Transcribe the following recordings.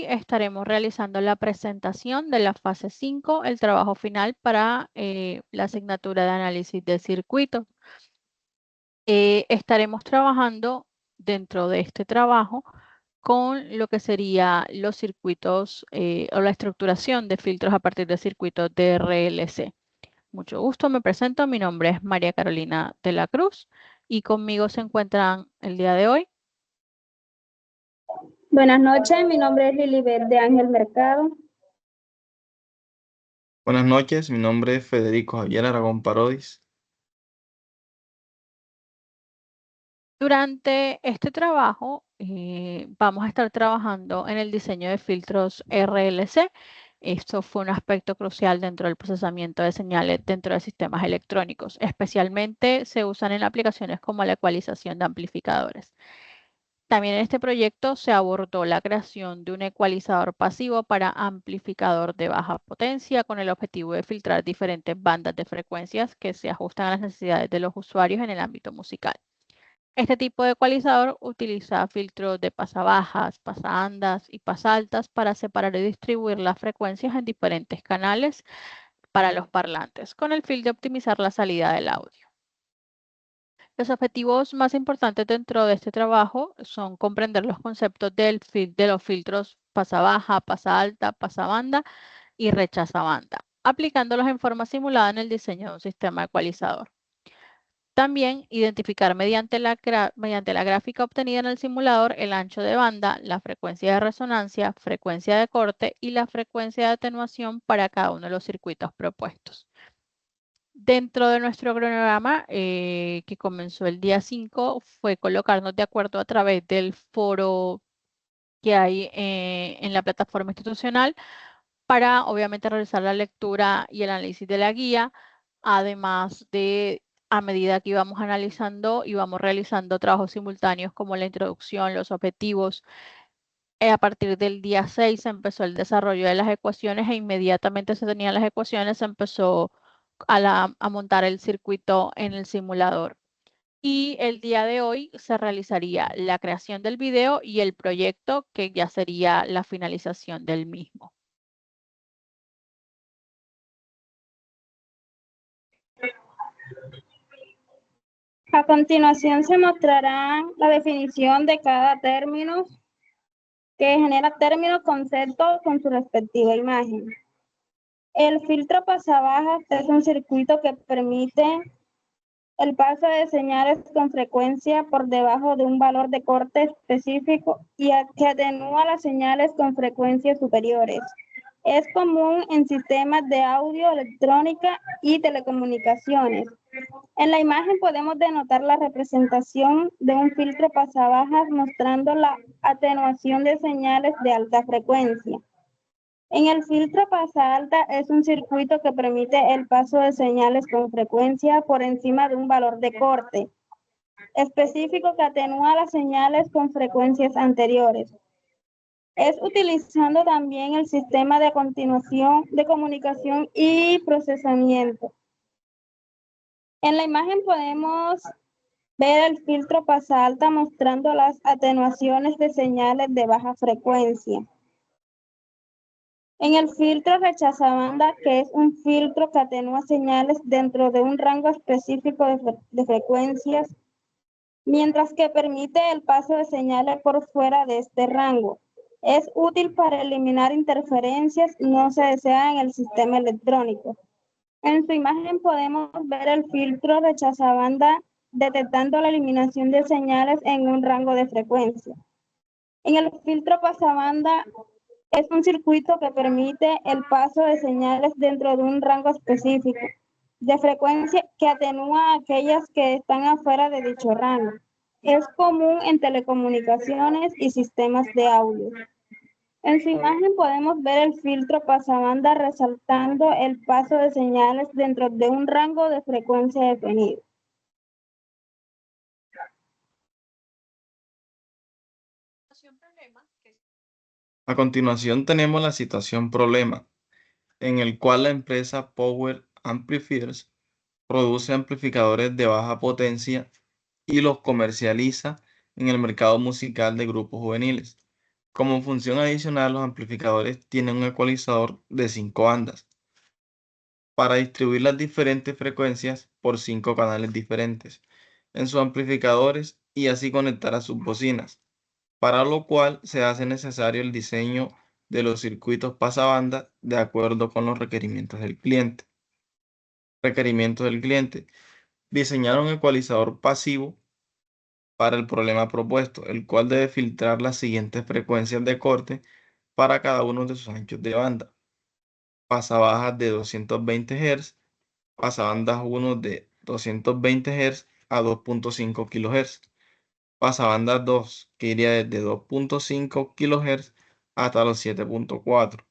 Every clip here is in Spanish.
hoy estaremos realizando la presentación de la fase 5, el trabajo final para la asignatura de análisis de circuitos. Estaremos trabajando dentro de este trabajo con lo que sería los circuitos o la estructuración de filtros a partir de circuitos de RLC. Mucho gusto, me presento, mi nombre es María Carolina de la Cruz y conmigo se encuentran el día de hoy. Buenas noches, mi nombre es Lilibet de Ángel Mercado. Buenas noches, mi nombre es Federico Javier Aragón Parodis. Durante este trabajo vamos a estar trabajando en el diseño de filtros RLC. Esto fue un aspecto crucial dentro del procesamiento de señales dentro de sistemas electrónicos. Especialmente se usan en aplicaciones como la ecualización de amplificadores. También en este proyecto se abordó la creación de un ecualizador pasivo para amplificador de baja potencia con el objetivo de filtrar diferentes bandas de frecuencias que se ajustan a las necesidades de los usuarios en el ámbito musical. Este tipo de ecualizador utiliza filtros de pasabajas, pasaandas y pasaltas para separar y distribuir las frecuencias en diferentes canales para los parlantes, con el fin de optimizar la salida del audio. Los objetivos más importantes dentro de este trabajo son comprender los conceptos de los filtros pasabaja, pasaalta, pasabanda y rechazabanda, aplicándolos en forma simulada en el diseño de un sistema ecualizador. También identificar mediante la gráfica obtenida en el simulador el ancho de banda, la frecuencia de resonancia, frecuencia de corte y la frecuencia de atenuación para cada uno de los circuitos propuestos. Dentro de nuestro cronograma, que comenzó el día 5, fue colocarnos de acuerdo a través del foro que hay en la plataforma institucional para, obviamente, realizar la lectura y el análisis de la guía, además de, a medida que íbamos analizando, íbamos realizando trabajos simultáneos como la introducción, los objetivos. A partir del día 6 empezó el desarrollo de las ecuaciones e inmediatamente se tenían las ecuaciones, se empezó a montar el circuito en el simulador. Y el día de hoy se realizaría la creación del video y el proyecto, que ya sería la finalización del mismo. A continuación se mostrará la definición de cada término que genera término concepto con su respectiva imagen. El filtro pasabajas es un circuito que permite el paso de señales con frecuencia por debajo de un valor de corte específico y que atenúa las señales con frecuencias superiores. Es común en sistemas de audio, electrónica y telecomunicaciones. En la imagen podemos denotar la representación de un filtro pasabajas mostrando la atenuación de señales de alta frecuencia. En el filtro pasaalta es un circuito que permite el paso de señales con frecuencia por encima de un valor de corte específico que atenúa las señales con frecuencias anteriores. Es utilizando también el sistema de continuación de comunicación y procesamiento. En la imagen podemos ver el filtro pasaalta mostrando las atenuaciones de señales de baja frecuencia. En el filtro rechazabanda, que es un filtro que atenúa señales dentro de un rango específico de frecuencias, mientras que permite el paso de señales por fuera de este rango. Es útil para eliminar interferencias no se deseadas en el sistema electrónico. En su imagen podemos ver el filtro rechazabanda detectando la eliminación de señales en un rango de frecuencia. En el filtro pasabanda es un circuito que permite el paso de señales dentro de un rango específico de frecuencia que atenúa aquellas que están afuera de dicho rango. Es común en telecomunicaciones y sistemas de audio. En su imagen podemos ver el filtro pasabanda resaltando el paso de señales dentro de un rango de frecuencia definido. A continuación tenemos la situación problema, en el cual la empresa Power Amplifiers produce amplificadores de baja potencia y los comercializa en el mercado musical de grupos juveniles. Como función adicional, los amplificadores tienen un ecualizador de 5 bandas para distribuir las diferentes frecuencias por 5 canales diferentes en sus amplificadores y así conectar a sus bocinas, para lo cual se hace necesario el diseño de los circuitos pasabanda de acuerdo con los requerimientos del cliente. Requerimientos del cliente. Diseñar un ecualizador pasivo para el problema propuesto, el cual debe filtrar las siguientes frecuencias de corte para cada uno de sus anchos de banda. Pasabajas de 220 Hz, pasabandas 1 de 220 Hz a 2.5 kHz, pasabandas 2 que iría desde 2.5 kHz hasta los 7.4,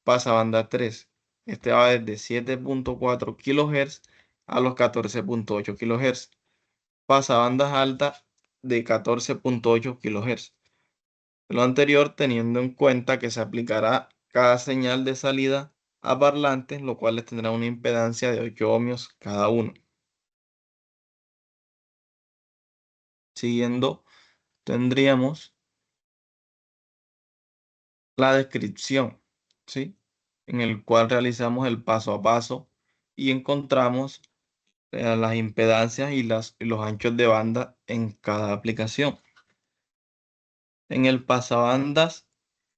pasabanda 3, este va desde 7.4 kHz a los 14.8 kHz, pasabandas altas de 14.8 kHz. Lo anterior teniendo en cuenta que se aplicará cada señal de salida a parlantes, lo cual tendrá una impedancia de 8 ohmios cada uno. Siguiendo, tendríamos la descripción, ¿sí? En el cual realizamos el paso a paso y encontramos las impedancias y los anchos de banda en cada aplicación. En el pasabandas,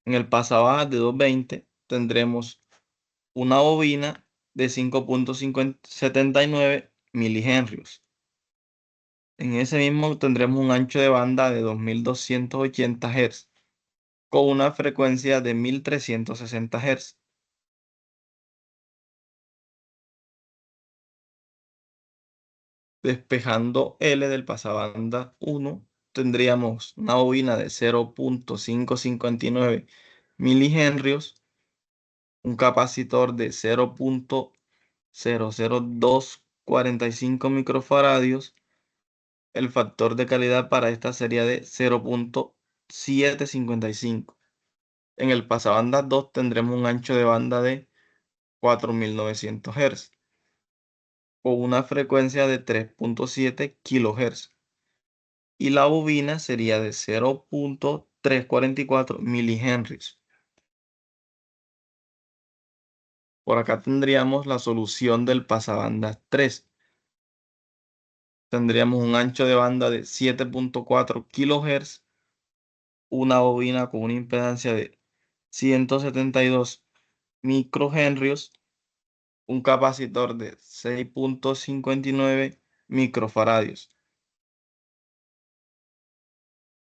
en el pasabajas de 220 tendremos una bobina de 5.79 milihenrios. En ese mismo tendremos un ancho de banda de 2280 Hz con una frecuencia de 1360 Hz. Despejando L del pasabanda 1, tendríamos una bobina de 0.559 milihenrios, un capacitor de 0.00245 microfaradios. El factor de calidad para esta sería de 0.755. En el pasabanda 2 tendremos un ancho de banda de 4900 Hz o una frecuencia de 3.7 kHz. Y la bobina sería de 0.344 milihenrios. Por acá tendríamos la solución del pasabanda 3. Tendríamos un ancho de banda de 7.4 kHz, una bobina con una impedancia de 172 microhenrios, un capacitor de 6.59 microfaradios.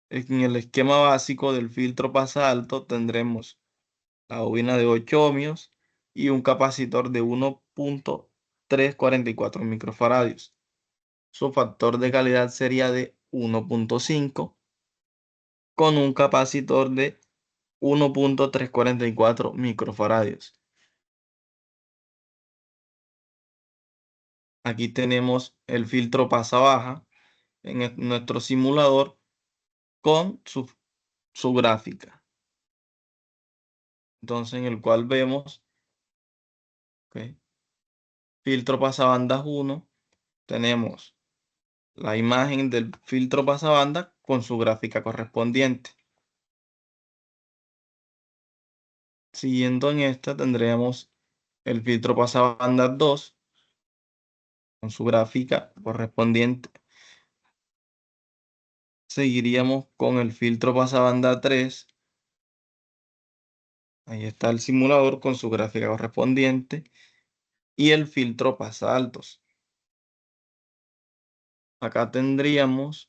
En el esquema básico del filtro pasa alto tendremos la bobina de 8 ohmios y un capacitor de 1.344 microfaradios. Su factor de calidad sería de 1.5 con un capacitor de 1.344 microfaradios. Aquí tenemos el filtro pasa baja en nuestro simulador con su gráfica. Entonces, en el cual vemos, ¿ok? Filtro pasabandas 1, tenemos la imagen del filtro pasabanda con su gráfica correspondiente. Siguiendo en esta tendremos el filtro pasabandas 2 con su gráfica correspondiente. Seguiríamos con el filtro pasabanda 3. Ahí está el simulador con su gráfica correspondiente. Y el filtro pasa altos. Acá tendríamos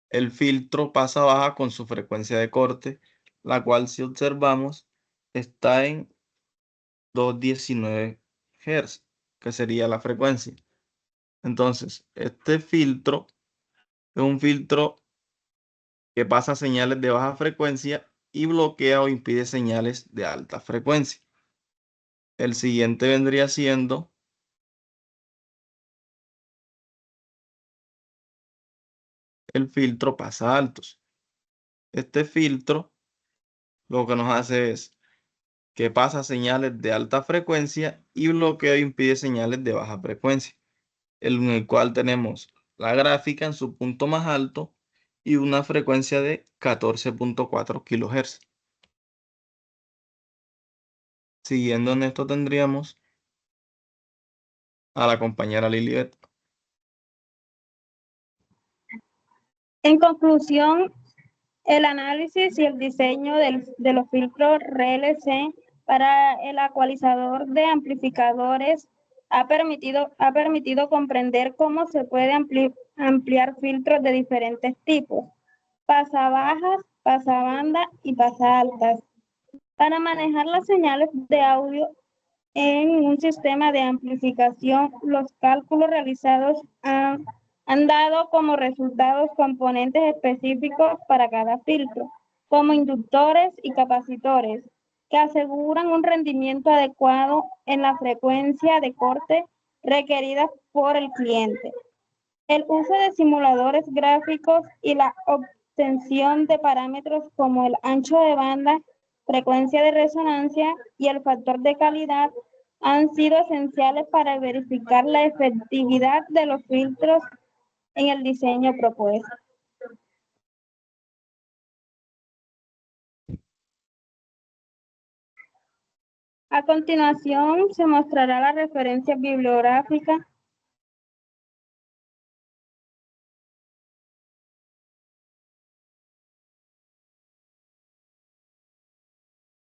el filtro pasa baja con su frecuencia de corte, la cual si observamos está en 219 Hz, que sería la frecuencia. Entonces, este filtro es un filtro que pasa señales de baja frecuencia y bloquea o impide señales de alta frecuencia. El siguiente vendría siendo el filtro pasa altos. Este filtro lo que nos hace es que pasa señales de alta frecuencia y bloquea e impide señales de baja frecuencia, en el cual tenemos la gráfica en su punto más alto y una frecuencia de 14.4 kHz. Siguiendo en esto tendríamos a la compañera Lilibet. En conclusión, el análisis y el diseño de los filtros RLC para el ecualizador de amplificadores ha permitido comprender cómo se puede ampliar filtros de diferentes tipos, pasabajas, pasabanda y pasaltas, para manejar las señales de audio en un sistema de amplificación. Los cálculos realizados han dado como resultados componentes específicos para cada filtro, como inductores y capacitores, que aseguran un rendimiento adecuado en la frecuencia de corte requerida por el cliente. El uso de simuladores gráficos y la obtención de parámetros como el ancho de banda, frecuencia de resonancia y el factor de calidad han sido esenciales para verificar la efectividad de los filtros en el diseño propuesto. A continuación se mostrará la referencia bibliográfica